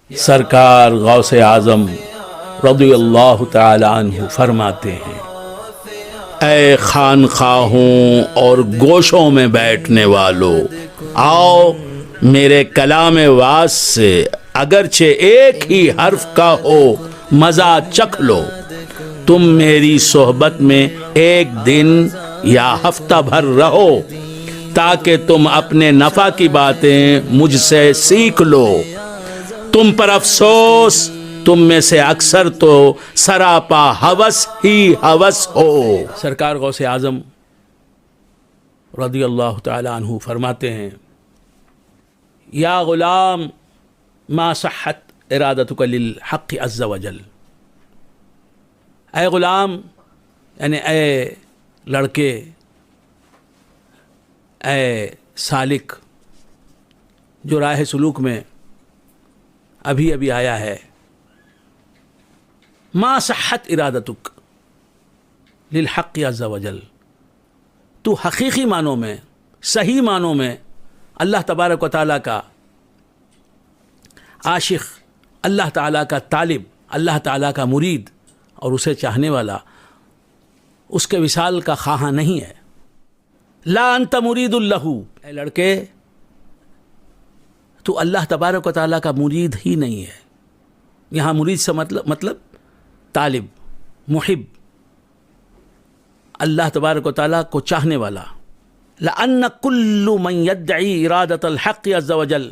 سرکار غوث اعظم رضی اللہ تعالی عنہ فرماتے ہیں، اے خانخواہوں اور گوشوں میں بیٹھنے والو، آؤ میرے کلام واز سے اگرچہ ایک ہی حرف کا ہو مزہ چکھ لو۔ تم میری صحبت میں ایک دن یا ہفتہ بھر رہو تاکہ تم اپنے نفع کی باتیں مجھ سے سیکھ لو۔ تم پر افسوس، تم میں سے اکثر تو سراپا ہوس ہی ہوس ہو۔ سرکار غوث اعظم رضی اللہ تعالی عنہ فرماتے ہیں، یا غلام ما صحت ارادتک للحق عز وجل، اے غلام یعنی اے لڑکے، اے سالک جو راہ سلوک میں ابھی ابھی آیا ہے، ما صحت ارادتک للحق عز وجل، تو حقیقی معنوں میں، صحیح معنوں میں اللہ تبارک و تعالیٰ کا عاشق، اللہ تعالیٰ کا طالب، اللہ تعالیٰ کا مرید اور اسے چاہنے والا، اس کے وصال کا خواہاں نہیں ہے۔ لا انت مرید اللہ، اے لڑکے تو اللہ تبارک و تعالیٰ کا مرید ہی نہیں ہے۔ یہاں مرید سے مطلب طالب، محب، اللہ تبارک و تعالیٰ کو چاہنے والا۔ لأن كل من يدعي إرادة الحق عز وجل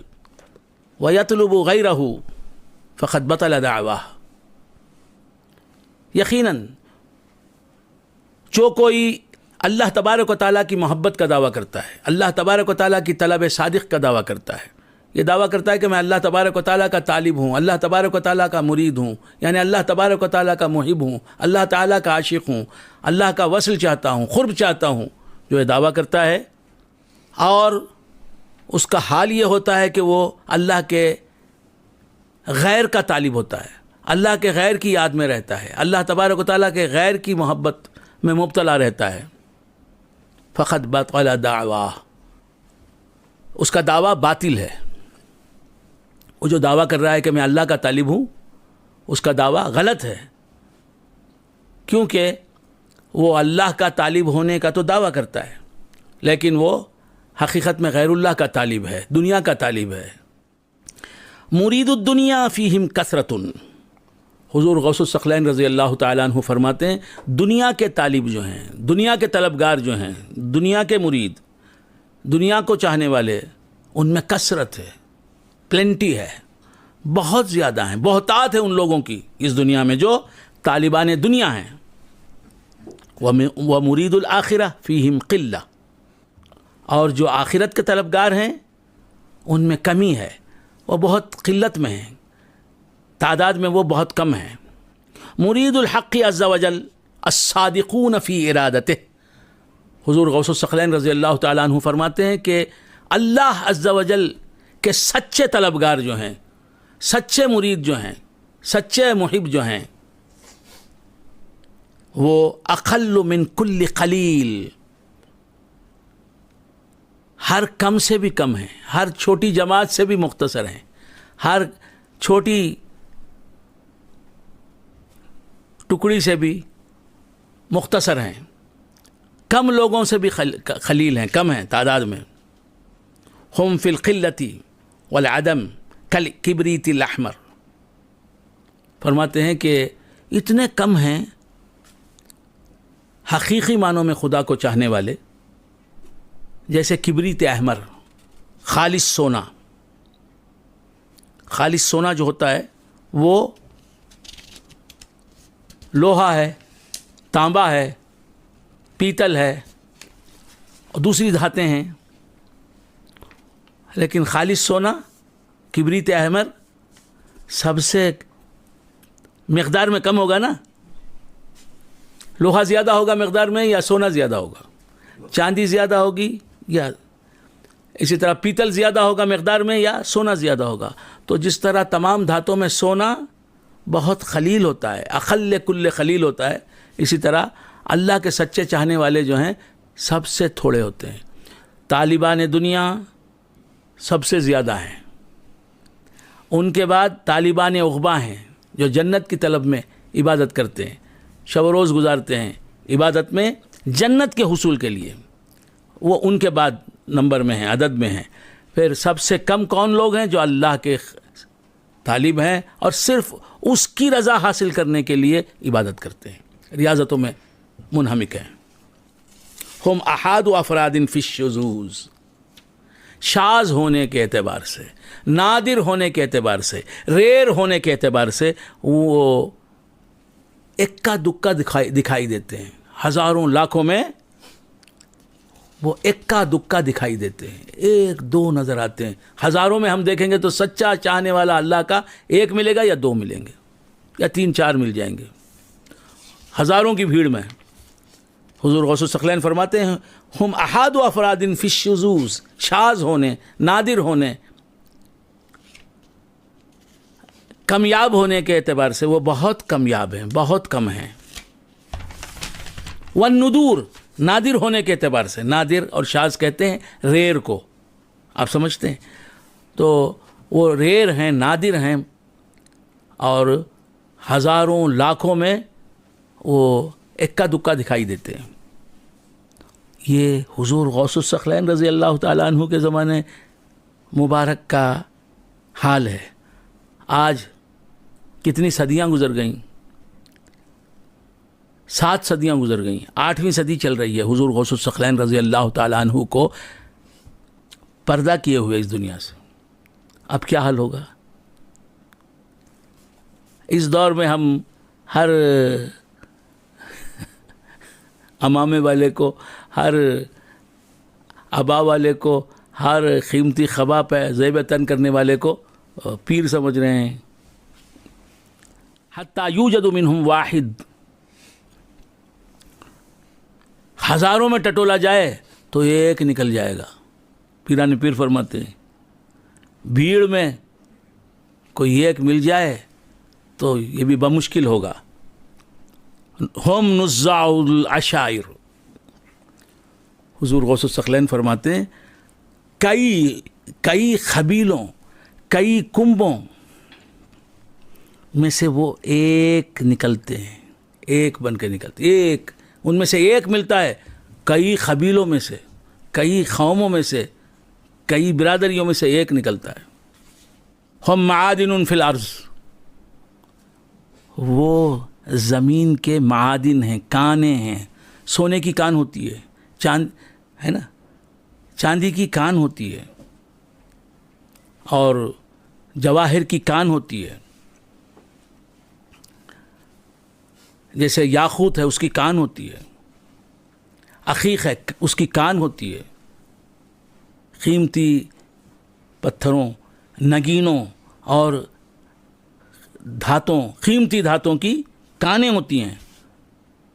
ويطلب غيره فقد بطل دعواه، یقیناً جو کوئی اللہ تبارک و تعالیٰ کی محبت کا دعویٰ کرتا ہے، اللہ تبارک و تعالیٰ کی طلب صادق کا دعویٰ کرتا ہے، یہ دعویٰ کرتا ہے کہ میں اللہ تبارک و تعالیٰ کا طالب ہوں، اللہ تبارک و تعالیٰ کا مرید ہوں، یعنی اللہ تبارک و تعالیٰ کا محب ہوں، اللہ تعالیٰ کا عاشق ہوں، اللہ کا وصل چاہتا ہوں، قرب چاہتا ہوں، جو یہ دعویٰ کرتا ہے، اور اس کا حال یہ ہوتا ہے کہ وہ اللہ کے غیر کا طالب ہوتا ہے، اللہ کے غیر کی یاد میں رہتا ہے، اللہ تبارک و تعالیٰ کے غیر کی محبت میں مبتلا رہتا ہے، فقط بطل دعواہ، اس کا دعویٰ باطل ہے۔ وہ جو دعویٰ کر رہا ہے کہ میں اللہ کا طالب ہوں، اس کا دعویٰ غلط ہے، کیونکہ وہ اللہ کا طالب ہونے کا تو دعویٰ کرتا ہے، لیکن وہ حقیقت میں غیر اللہ کا طالب ہے، دنیا کا طالب ہے۔ مرید الدنیا فیہم کثرۃ، حضور غوث الثقلین رضی اللہ تعالیٰ عنہ فرماتے ہیں، دنیا کے طالب جو ہیں، دنیا کے طلبگار جو ہیں، دنیا کے مرید، دنیا کو چاہنے والے، ان میں کثرت ہے، پلینٹی ہے، بہت زیادہ ہیں، بہتات ہے ان لوگوں کی اس دنیا میں جو طالبان دنیا ہیں۔ ومرید الآخرہ فیہم قلہ، اور جو آخرت کے طلبگار ہیں ان میں کمی ہے، وہ بہت قلت میں ہیں، تعداد میں وہ بہت کم ہیں۔ مرید الحق عز وجل الصادقون فی ارادتہ، حضور غوث الثقلین رضی اللہ تعالیٰ عنہ فرماتے ہیں کہ اللہ عز وجل کے سچے طلبگار جو ہیں، سچے مرید جو ہیں، سچے محب جو ہیں، وہ اقل من کل قلیل، ہر کم سے بھی کم ہیں، ہر چھوٹی جماعت سے بھی مختصر ہیں، ہر چھوٹی ٹکڑی سے بھی مختصر ہیں، کم لوگوں سے بھی خلیل ہیں، کم ہیں تعداد میں۔ ہم فی القلۃ والعدم کالکبریت الاحمر، فرماتے ہیں کہ اتنے کم ہیں حقیقی معنوں میں خدا کو چاہنے والے، جیسے کبریت احمر، خالص سونا۔ خالص سونا جو ہوتا ہے وہ لوہا ہے، تانبا ہے، پیتل ہے اور دوسری دھاتیں ہیں، لیکن خالص سونا، کبریت احمر سب سے مقدار میں کم ہوگا نا، لوہا زیادہ ہوگا مقدار میں یا سونا زیادہ ہوگا، چاندی زیادہ ہوگی یا اسی طرح پیتل زیادہ ہوگا مقدار میں یا سونا زیادہ ہوگا۔ تو جس طرح تمام دھاتوں میں سونا بہت خلیل ہوتا ہے، اقل کل خلیل ہوتا ہے، اسی طرح اللہ کے سچے چاہنے والے جو ہیں سب سے تھوڑے ہوتے ہیں۔ طالبان دنیا سب سے زیادہ ہیں، ان کے بعد طالبان عقبہ ہیں جو جنت کی طلب میں عبادت کرتے ہیں، شب و روز گزارتے ہیں عبادت میں جنت کے حصول کے لیے، وہ ان کے بعد نمبر میں ہیں، عدد میں ہیں۔ پھر سب سے کم کون لوگ ہیں؟ جو اللہ کے طالب ہیں اور صرف اس کی رضا حاصل کرنے کے لیے عبادت کرتے ہیں، ریاضتوں میں منہمک ہیں۔ ہم احاد افراد فی الشذوذ، شاذ ہونے کے اعتبار سے، نادر ہونے کے اعتبار سے، ریئر ہونے کے اعتبار سے وہ اکا دکا دکھائی دیتے ہیں، ہزاروں لاکھوں میں وہ اکا دکا دکھائی دیتے ہیں، ایک دو نظر آتے ہیں۔ ہزاروں میں ہم دیکھیں گے تو سچا چاہنے والا اللہ کا ایک ملے گا یا دو ملیں گے یا تین چار مل جائیں گے، ہزاروں کی بھیڑ میں۔ حضور غوث الثقلین فرماتے ہیں ہم احاد افراد فی الشذوذ، شاذ ہونے، نادر ہونے، کمیاب ہونے کے اعتبار سے وہ بہت کمیاب ہیں، بہت کم ہیں۔ والندور، نادر ہونے کے اعتبار سے، نادر اور شاذ کہتے ہیں ریئر کو، آپ سمجھتے ہیں، تو وہ ریئر ہیں، نادر ہیں، اور ہزاروں لاکھوں میں وہ اکا دکا دکھائی دیتے ہیں۔ یہ حضور غوث الثقلین رضی اللہ تعالیٰ عنہ کے زمانے مبارک کا حال ہے۔ آج کتنی صدیاں گزر گئیں، 7 صدیاں گزر گئیں، 8ویں صدی چل رہی ہے حضور غوث الثقلین رضی اللہ تعالیٰ عنہ کو پردہ کیے ہوئے اس دنیا سے۔ اب کیا حال ہوگا؟ اس دور میں ہم ہر امامے والے کو، ہر ابا والے کو، ہر قیمتی خبا پہ زیب تن کرنے والے کو پیر سمجھ رہے ہیں۔ حتیٰ یوجد منہم واحد، ہزاروں میں ٹٹولا جائے تو ایک نکل جائے گا۔ پیران پیر فرماتے ہیں بھیڑ میں کوئی ایک مل جائے تو یہ بھی بمشکل ہوگا۔ ہم نزاع العشائر، حضور غوث الثقلین فرماتے ہیں کئی قبیلوں، کئی کنبوں میں سے وہ ایک نکلتے ہیں، ایک بن کے نکلتے، ایک ان میں سے ایک ملتا ہے، کئی قبیلوں میں سے، کئی قوموں میں سے، کئی برادریوں میں سے ایک نکلتا ہے۔ ہم معادن فی الارض، وہ زمین کے معادن ہیں، کانیں ہیں۔ سونے کی کان ہوتی ہے، چاند ہے نا، چاندی کی کان ہوتی ہے، اور جواہر کی کان ہوتی ہے، جیسے یاقوت ہے اس کی کان ہوتی ہے، عقیق ہے اس کی کان ہوتی ہے، قیمتی پتھروں، نگینوں اور دھاتوں، قیمتی دھاتوں کی کانیں ہوتی ہیں۔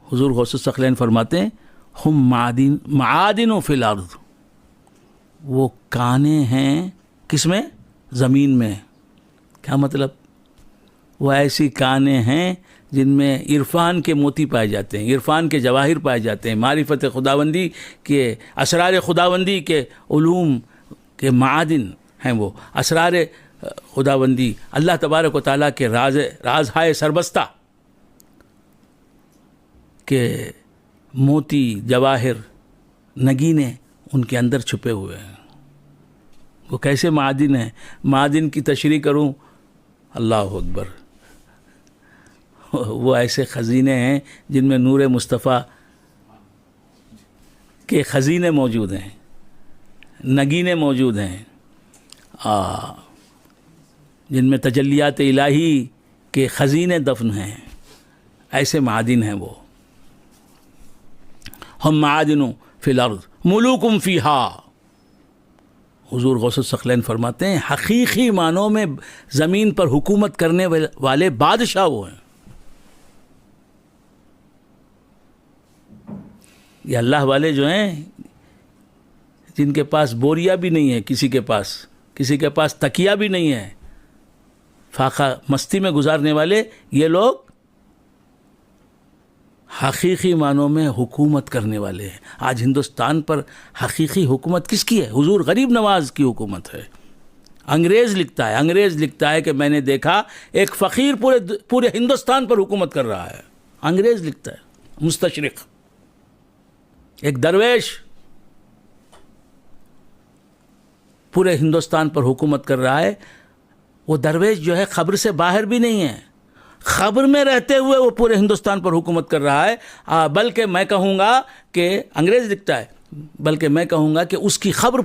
حضور غوث الثقلین فرماتے ہیں ہم معادن فی الارض، وہ کانیں ہیں کس میں؟ زمین میں۔ کیا مطلب؟ وہ ایسی کانیں ہیں جن میں عرفان کے موتی پائے جاتے ہیں، عرفان کے جواہر پائے جاتے ہیں، معرفت خداوندی کے، اسرار خداوندی کے علوم کے معادن ہیں، وہ اسرار خداوندی، اللہ تبارک و تعالیٰ کے رازہائے سربستہ کہ موتی، جواہر، نگینے ان کے اندر چھپے ہوئے ہیں۔ وہ کیسے معادن ہیں؟ معادن کی تشریح کروں، اللہ اکبر، وہ ایسے خزینے ہیں جن میں نور مصطفیٰ کے خزینے موجود ہیں، نگینے موجود ہیں، جن میں تجلیات الہی کے خزینے دفن ہیں، ایسے معادن ہیں وہ۔ ہم معادن فی الارض ملوکم فیہا، حضور غوث الثقلین فرماتے ہیں حقیقی معنوں میں زمین پر حکومت کرنے والے بادشاہ وہ ہیں۔ یہ اللہ والے جو ہیں جن کے پاس بوریا بھی نہیں ہے، کسی کے پاس تکیہ بھی نہیں ہے، فاقہ مستی میں گزارنے والے، یہ لوگ حقیقی معنوں میں حکومت کرنے والے ہیں۔ آج ہندوستان پر حقیقی حکومت کس کی ہے؟ حضور غریب نواز کی حکومت ہے۔ انگریز لکھتا ہے کہ میں نے دیکھا ایک فقیر پورے ہندوستان پر حکومت کر رہا ہے. انگریز لکھتا ہے، مستشرق، ایک درویش پورے ہندوستان پر حکومت کر رہا ہے. وہ درویش جو ہے خبر سے باہر بھی نہیں ہے، خبر میں رہتے ہوئے وہ پورے ہندوستان پر حکومت کر رہا ہے. بلکہ میں کہوں گا کہ انگریز لکھتا ہے، بلکہ میں کہوں گا کہ اس کی خبر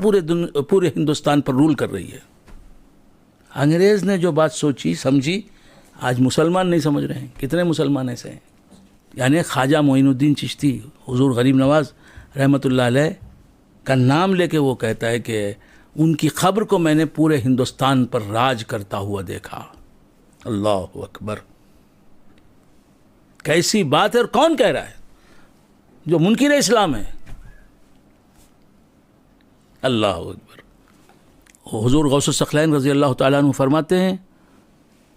پورے ہندوستان پر رول کر رہی ہے. انگریز نے جو بات سوچی سمجھی، آج مسلمان نہیں سمجھ رہے ہیں. کتنے مسلمان ایسے ہیں؟ یعنی خواجہ معین الدین چشتی، حضور غریب نواز رحمۃ اللہ علیہ کا نام لے کے وہ کہتا ہے کہ ان کی خبر کو میں نے پورے ہندوستان پر راج کرتا ہوا دیکھا. اللہ اکبر، کیسی بات ہے! اور کون کہہ رہا ہے؟ جو منکر اسلام ہے. اللہ اکبر. حضور غوث الثقلین رضی اللہ تعالیٰ عنہ فرماتے ہیں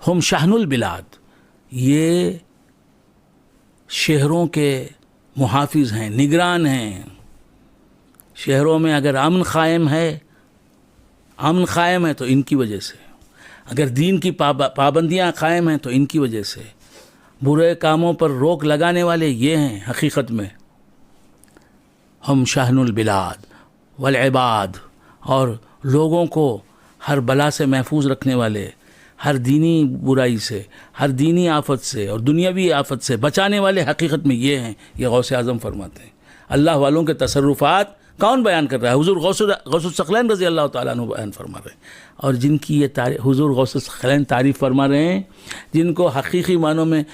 ہم شہن البلاد، یہ شہروں کے محافظ ہیں، نگران ہیں. شہروں میں اگر امن قائم ہے تو ان کی وجہ سے، اگر دین کی پابندیاں قائم ہیں تو ان کی وجہ سے، برے کاموں پر روک لگانے والے یہ ہیں. حقیقت میں ہم شہن البلاد والعباد، اور لوگوں کو ہر بلا سے محفوظ رکھنے والے، ہر دینی برائی سے، ہر دینی آفت سے اور دنیاوی آفت سے بچانے والے حقیقت میں یہ ہیں. یہ غوث اعظم فرماتے ہیں. اللہ والوں کے تصرفات کون بیان کر رہا ہے؟ حضور غوث الثقلین رضی اللہ تعالیٰ عنہ بیان فرما رہے ہیں. اور جن کی یہ حضور غوث الثقلین تعریف فرما رہے ہیں، جن کو حقیقی معنوں میں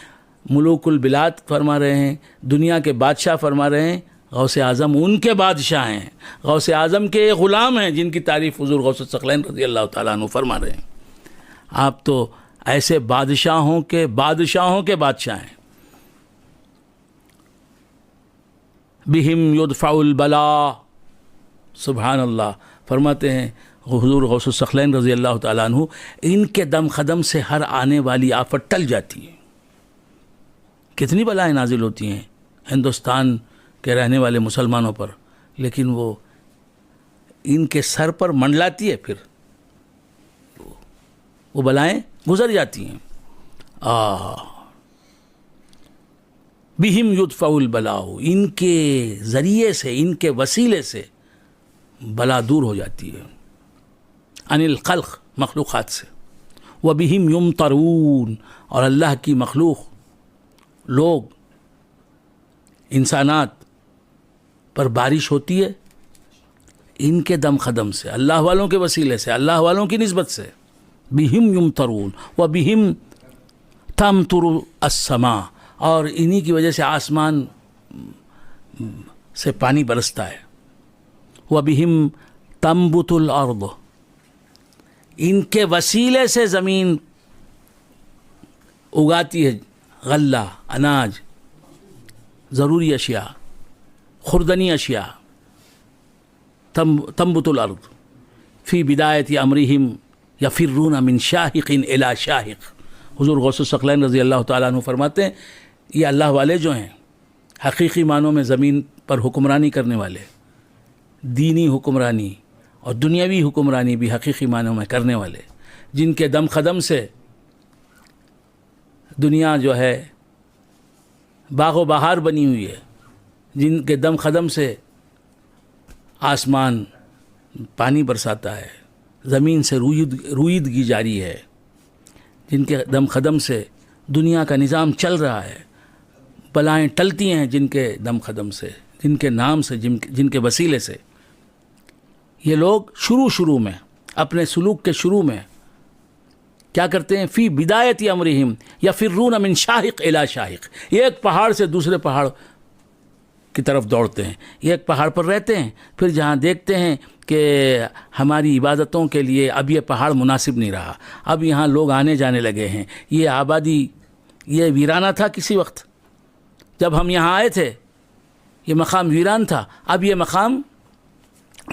ملوک البلاد فرما رہے ہیں، دنیا کے بادشاہ فرما رہے ہیں، غوث اعظم ان کے بادشاہ ہیں، غوث اعظم کے غلام ہیں جن کی تعریف حضور غوث الثقلین رضی اللہ تعالیٰ عنہ فرما رہے ہیں. آپ تو ایسے بادشاہوں کے بادشاہ ہیں. بہم یدفع البلا، سبحان اللہ. فرماتے ہیں حضور غوث الثقلین رضی اللہ تعالیٰ عنہ، ان کے دم قدم سے ہر آنے والی آفت ٹل جاتی ہے. کتنی بلائیں نازل ہوتی ہیں ہندوستان کے رہنے والے مسلمانوں پر، لیکن وہ ان کے سر پر منڈلاتی ہے، پھر وہ بلائیں گزر جاتی ہیں. بہم یدفع البلاء، ان کے ذریعے سے، ان کے وسیلے سے بلا دور ہو جاتی ہے. عن الخلق، مخلوقات سے. وبہم یمطرون، اور اللہ کی مخلوق لوگ، انسانات پر بارش ہوتی ہے ان کے دم قدم سے، اللہ والوں کے وسیلے سے، اللہ والوں کی نسبت سے. بہم یمطرون وبہم تمطر السماء، اور انہی کی وجہ سے آسمان سے پانی برستا ہے. وبہم تنبت الارض، ان کے وسیلے سے زمین اگاتی ہے غلہ، اناج، ضروری اشیاء، خوردنی اشیاء. تنبت الارض فی بدایت امرہم یفرون من شاہق الی شاہق. حضور غوث الثقلین رضی اللہ تعالیٰ عنہ فرماتے ہیں یہ اللہ والے جو ہیں، حقیقی معنوں میں زمین پر حکمرانی کرنے والے، دینی حکمرانی اور دنیاوی حکمرانی بھی حقیقی معنوں میں کرنے والے، جن کے دم قدم سے دنیا جو ہے باغ و بہار بنی ہوئی ہے، جن کے دم قدم سے آسمان پانی برساتا ہے، زمین سے رویدگی جاری ہے، جن کے دم قدم سے دنیا کا نظام چل رہا ہے، بلائیں ٹلتی ہیں جن کے دم قدم سے، جن کے نام سے، جن کے وسیلے سے. یہ لوگ شروع میں اپنے سلوک کے شروع میں کیا کرتے ہیں؟ فی بدایت امرہم یفرون من شاہق الی شاہق، ایک پہاڑ سے دوسرے پہاڑ کی طرف دوڑتے ہیں. ایک پہاڑ پر رہتے ہیں، پھر جہاں دیکھتے ہیں کہ ہماری عبادتوں کے لیے اب یہ پہاڑ مناسب نہیں رہا، اب یہاں لوگ آنے جانے لگے ہیں، یہ آبادی، یہ ویرانہ تھا کسی وقت جب ہم یہاں آئے تھے، یہ مقام ویران تھا، اب یہ مقام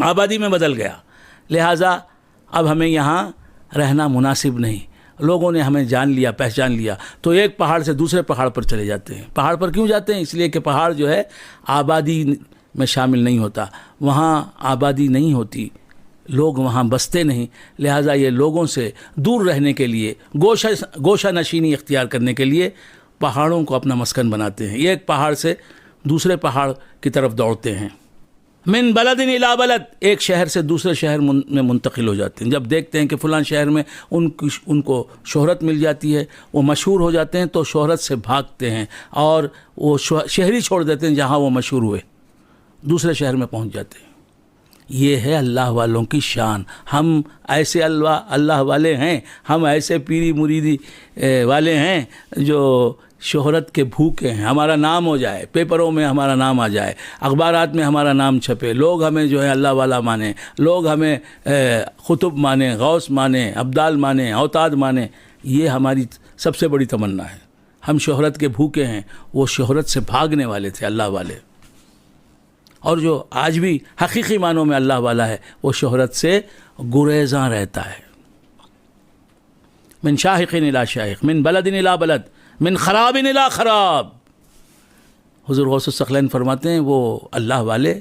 آبادی میں بدل گیا، لہٰذا اب ہمیں یہاں رہنا مناسب نہیں. لوگوں نے ہمیں جان لیا، پہچان لیا، تو ایک پہاڑ سے دوسرے پہاڑ پر چلے جاتے ہیں. پہاڑ پر کیوں جاتے ہیں؟ اس لیے کہ پہاڑ جو ہے آبادی میں شامل نہیں ہوتا، وہاں آبادی نہیں ہوتی، لوگ وہاں بستے نہیں، لہٰذا یہ لوگوں سے دور رہنے کے لیے، گوشہ نشینی اختیار کرنے کے لیے پہاڑوں کو اپنا مسکن بناتے ہیں. یہ ایک پہاڑ سے دوسرے پہاڑ کی طرف دوڑتے ہیں. من بلد الی بلد، ایک شہر سے دوسرے شہر میں منتقل ہو جاتے ہیں. جب دیکھتے ہیں کہ فلاں شہر میں ان کو شہرت مل جاتی ہے، وہ مشہور ہو جاتے ہیں، تو شہرت سے بھاگتے ہیں اور وہ شہری چھوڑ دیتے ہیں جہاں وہ مشہور ہوئے، دوسرے شہر میں پہنچ جاتے ہیں. یہ ہے اللہ والوں کی شان. ہم ایسے اللہ والے ہیں، ہم ایسے پیری مریدی والے ہیں جو شہرت کے بھوکے ہیں. ہمارا نام ہو جائے، پیپروں میں ہمارا نام آ جائے، اخبارات میں ہمارا نام چھپے، لوگ ہمیں جو ہے اللہ والا مانیں، لوگ ہمیں قطب مانیں، غوث مانیں، ابدال مانیں، اوتاد مانیں. یہ ہماری سب سے بڑی تمنا ہے. ہم شہرت کے بھوکے ہیں، وہ شہرت سے بھاگنے والے تھے اللہ والے. اور جو آج بھی حقیقی معنوں میں اللہ والا ہے، وہ شہرت سے گریزاں رہتا ہے. من شاہق الی شاہق، من بلد الی بلد، من خراب الی خراب. حضور غوث الثقلین فرماتے ہیں وہ اللہ والے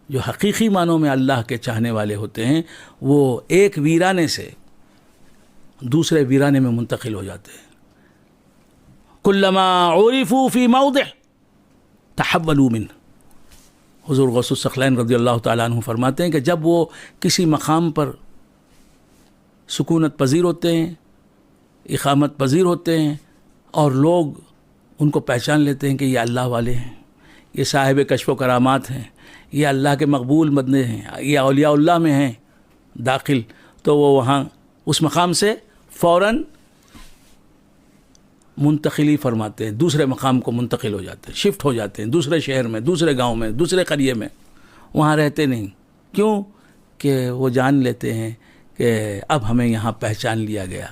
جو حقیقی معنوں میں اللہ کے چاہنے والے ہوتے ہیں، وہ ایک ویرانے سے دوسرے ویرانے میں منتقل ہو جاتے ہیں. کلما عرفوا فی موضع تحولوا منہ. حضور غوث الثقلین رضی اللہ تعالیٰ عنہ فرماتے ہیں کہ جب وہ کسی مقام پر سکونت پذیر ہوتے ہیں، اقامت پذیر ہوتے ہیں، اور لوگ ان کو پہچان لیتے ہیں کہ یہ اللہ والے ہیں، یہ صاحب کشف و کرامات ہیں، یہ اللہ کے مقبول بندے ہیں، یہ اولیاء اللہ میں ہیں داخل، تو وہ وہاں اس مقام سے فوراً منتقلی فرماتے ہیں، دوسرے مقام کو منتقل ہو جاتے ہیں، شفٹ ہو جاتے ہیں دوسرے شہر میں، دوسرے گاؤں میں، دوسرے قریے میں. وہاں رہتے نہیں. کیوں؟ کہ وہ جان لیتے ہیں کہ اب ہمیں یہاں پہچان لیا گیا.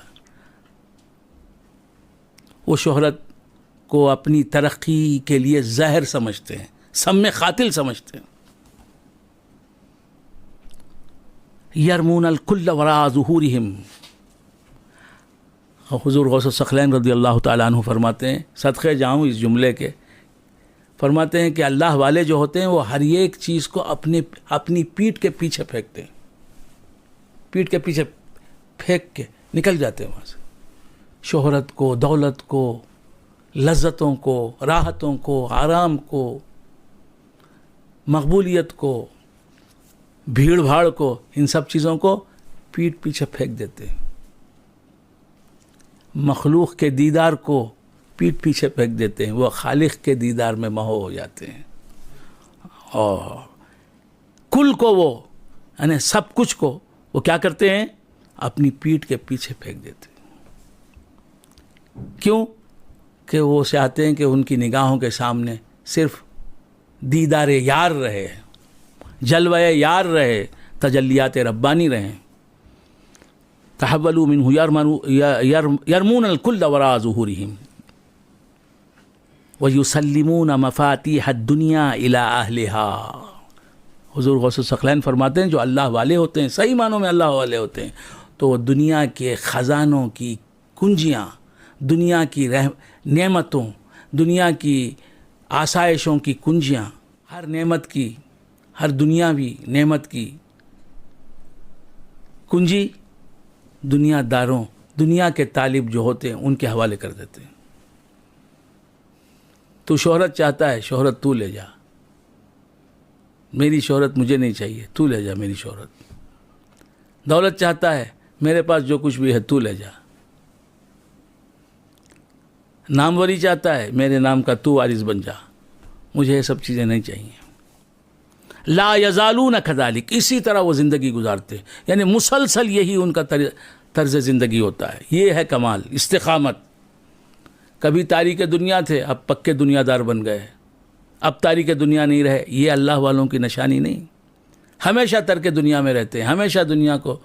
وہ شہرت کو اپنی ترقی کے لیے زہر سمجھتے ہیں، سم قاتل سمجھتے ہیں. یرمون الکل وراء ظہورہم. حضور غوث الثقلین رضی اللہ تعالیٰ عنہ فرماتے ہیں، صدقے جاؤں اس جملے کے، فرماتے ہیں کہ اللہ والے جو ہوتے ہیں وہ ہر ایک چیز کو اپنی پیٹھ کے پیچھے پھینکتے ہیں، پیٹھ کے پیچھے پھینک کے نکل جاتے ہیں وہاں سے. شہرت کو، دولت کو، لذتوں کو، راحتوں کو، آرام کو، مقبولیت کو، بھیڑ بھاڑ کو، ان سب چیزوں کو پیٹھ پیچھے پھینک دیتے ہیں. مخلوق کے دیدار کو پیٹھ پیچھے پھینک دیتے ہیں، وہ خالق کے دیدار میں مہو ہو جاتے ہیں. اور کل کو وہ یعنی سب کچھ کو وہ کیا کرتے ہیں؟ اپنی پیٹھ کے پیچھے پھینک دیتے ہیں. کیوں؟ کہ وہ چاہتے ہیں کہ ان کی نگاہوں کے سامنے صرف دیدار یار رہے، جلوہ یار رہے، تجلیات ربانی رہیں. تحولوا منہ یرمون الکل وراء ظہورہم ویسلمون مفاتیح الدنیا الی اہلہا. حضور غوث الثقلین فرماتے ہیں جو اللہ والے ہوتے ہیں، صحیح معنوں میں اللہ والے ہوتے ہیں، تو وہ دنیا کے خزانوں کی کنجیاں، دنیا کی نعمتوں، دنیا کی آسائشوں کی کنجیاں، ہر نعمت کی، ہر دنیاوی نعمت کی کنجی دنیا داروں، دنیا کے طالب جو ہوتے ہیں ان کے حوالے کر دیتے ہیں. تو شہرت چاہتا ہے، شہرت تو لے جا، میری شہرت مجھے نہیں چاہیے، تو لے جا میری شہرت. دولت چاہتا ہے، میرے پاس جو کچھ بھی ہے تو لے جا. ناموری چاہتا ہے، میرے نام کا تو وارث بن جا، مجھے یہ سب چیزیں نہیں چاہیے. لا یزالون کذالک، اسی طرح وہ زندگی گزارتے ہیں، یعنی مسلسل یہی ان کا طرز زندگی ہوتا ہے. یہ ہے کمال، استقامت. کبھی تاریک دنیا تھے، اب پکے دنیا دار بن گئے، اب تاریک دنیا نہیں رہے. یہ اللہ والوں کی نشانی نہیں. ہمیشہ ترک دنیا میں رہتے ہیں، ہمیشہ دنیا کو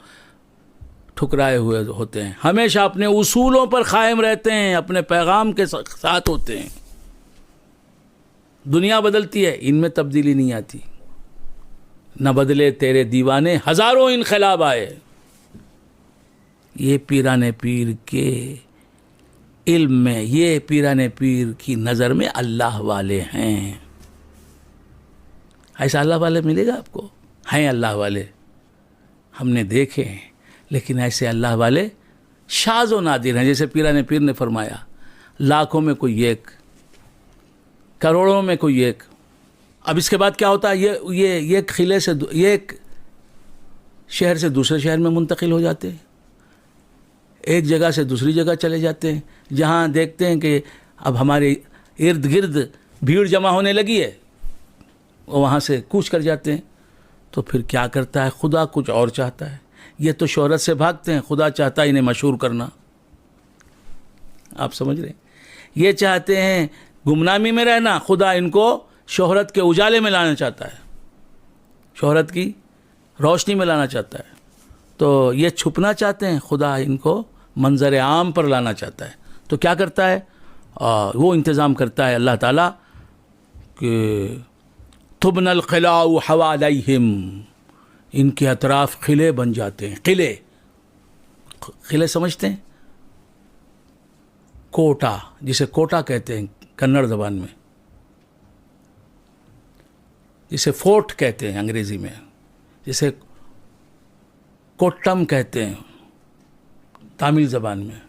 ٹھکرائے ہوئے ہوتے ہیں، ہمیشہ اپنے اصولوں پر قائم رہتے ہیں، اپنے پیغام کے ساتھ ہوتے ہیں. دنیا بدلتی ہے، ان میں تبدیلی نہیں آتی. نہ بدلے تیرے دیوانے، ہزاروں انقلاب آئے. یہ پیران پیر کے علم میں، یہ پیران پیر کی نظر میں اللہ والے ہیں. ایسا اللہ والے ملے گا آپ کو؟ ہیں اللہ والے. ہم نے دیکھے ہیں، لیکن ایسے اللہ والے شاذ و نادر ہیں. جیسے پیران پیر نے فرمایا، لاکھوں میں کوئی ایک، کروڑوں میں کوئی ایک. اب اس کے بعد کیا ہوتا ہے؟ یہ قلعے سے یہ ایک شہر سے دوسرے شہر میں منتقل ہو جاتے ہیں، ایک جگہ سے دوسری جگہ چلے جاتے ہیں. جہاں دیکھتے ہیں کہ اب ہمارے ارد گرد بھیڑ جمع ہونے لگی ہے، وہ وہاں سے کوچ کر جاتے ہیں. تو پھر کیا کرتا ہے خدا؟ کچھ اور چاہتا ہے. یہ تو شہرت سے بھاگتے ہیں، خدا چاہتا ہے انہیں مشہور کرنا. آپ سمجھ رہے ہیں؟ یہ چاہتے ہیں گمنامی میں رہنا، خدا ان کو شہرت کے اجالے میں لانا چاہتا ہے، شہرت کی روشنی میں لانا چاہتا ہے. تو یہ چھپنا چاہتے ہیں، خدا ان کو منظر عام پر لانا چاہتا ہے. تو کیا کرتا ہے؟ وہ انتظام کرتا ہے اللہ تعالیٰ کہ تبن القلاع حوالیہم، ان کے اطراف قلعے بن جاتے ہیں. قلعے سمجھتے ہیں؟ کوٹا، جسے کوٹا کہتے ہیں کنڑ زبان میں، جسے فورٹ کہتے ہیں انگریزی میں، جسے کوٹم کہتے ہیں تامل زبان میں،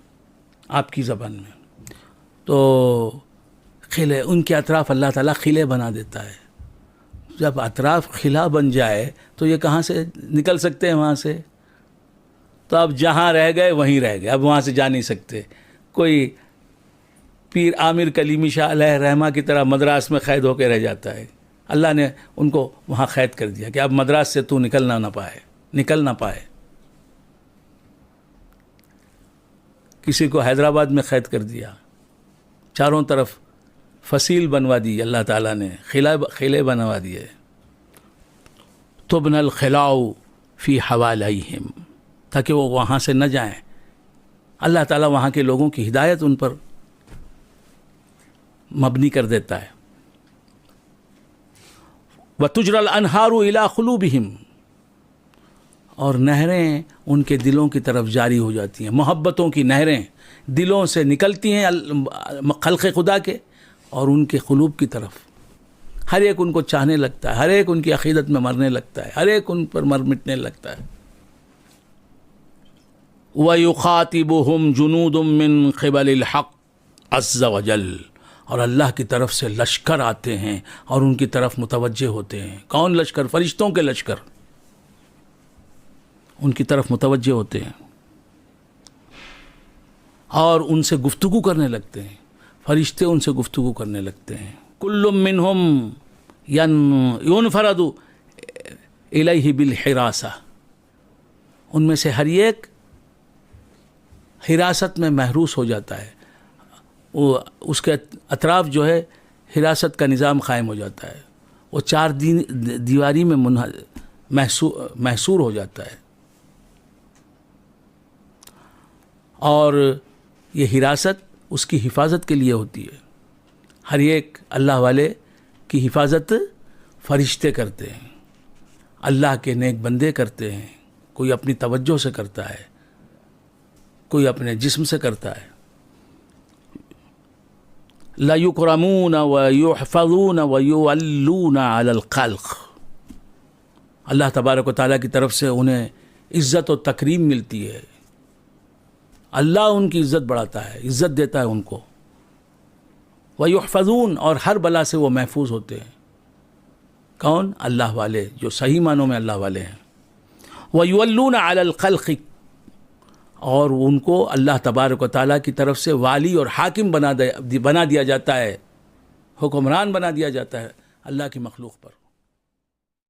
آپ کی زبان میں. تو قلعے، ان کے اطراف اللہ تعالیٰ قلعے بنا دیتا ہے. جب اطراف قلعہ بن جائے تو یہ کہاں سے نکل سکتے ہیں وہاں سے؟ تو اب جہاں رہ گئے وہیں رہ گئے، اب وہاں سے جا نہیں سکتے. کوئی پیر عامر کلیمی شاہ علیہ رحمہ کی طرح مدراس میں قید ہو کے رہ جاتا ہے. اللہ نے ان کو وہاں قید کر دیا کہ اب مدراس سے تو نکل نہ پائے. کسی کو حیدرآباد میں قید کر دیا، چاروں طرف فصیل بنوا دی اللہ تعالیٰ نے، قلعے بنوا دیے. تبن القلاع فی حوالیہم، تاکہ وہ وہاں سے نہ جائیں. اللہ تعالیٰ وہاں کے لوگوں کی ہدایت ان پر مبنی کر دیتا ہے. وَتُجْرَى الْأَنْهَارُ إِلَىٰ قُلُوبِهِمْ، اور نہریں ان کے دلوں کی طرف جاری ہو جاتی ہیں. محبتوں کی نہریں دلوں سے نکلتی ہیں خلق خدا کے اور ان کے قلوب کی طرف. ہر ایک ان کو چاہنے لگتا ہے، ہر ایک ان کی عقیدت میں مرنے لگتا ہے، ہر ایک ان پر مٹنے لگتا ہے. وَيُخَاطِبُهُمْ جُنُودٌ مِّن قِبَلِ الْحَقِّ عَزَّ وَجَلَّ، اور اللہ کی طرف سے لشکر آتے ہیں اور ان کی طرف متوجہ ہوتے ہیں. کون لشکر؟ فرشتوں کے لشکر ان کی طرف متوجہ ہوتے ہیں اور ان سے گفتگو کرنے لگتے ہیں. فرشتے ان سے گفتگو کرنے لگتے ہیں. کل منہم ينفرد الیہ بالحراسہ، ان میں سے ہر ایک حراست میں محروس ہو جاتا ہے. وہ اس کے اطراف جو ہے حراست کا نظام قائم ہو جاتا ہے. وہ چار دیواری میں محصور ہو جاتا ہے. اور یہ حراست اس کی حفاظت کے لیے ہوتی ہے. ہر ایک اللہ والے کی حفاظت فرشتے کرتے ہیں، اللہ کے نیک بندے کرتے ہیں. کوئی اپنی توجہ سے کرتا ہے، کوئی اپنے جسم سے کرتا ہے. لَيُكْرَمُونَ وَيُحْفَظُونَ وَيُوَلُّونَ عَلَى الْخَلْقِ، اللہ تبارک و تعالیٰ کی طرف سے انہیں عزت و تکریم ملتی ہے. اللہ ان کی عزت بڑھاتا ہے، عزت دیتا ہے ان کو. وَيُحْفَظُونَ، اور ہر بلا سے وہ محفوظ ہوتے ہیں. کون؟ اللہ والے، جو صحیح معنوں میں اللہ والے ہیں. وَيُوَلُّونَ عَلَى الْخَلْقِ، اور ان کو اللہ تبارک و تعالیٰ کی طرف سے والی اور حاکم بنا دیا جاتا ہے، حکمران بنا دیا جاتا ہے اللہ کی مخلوق پر.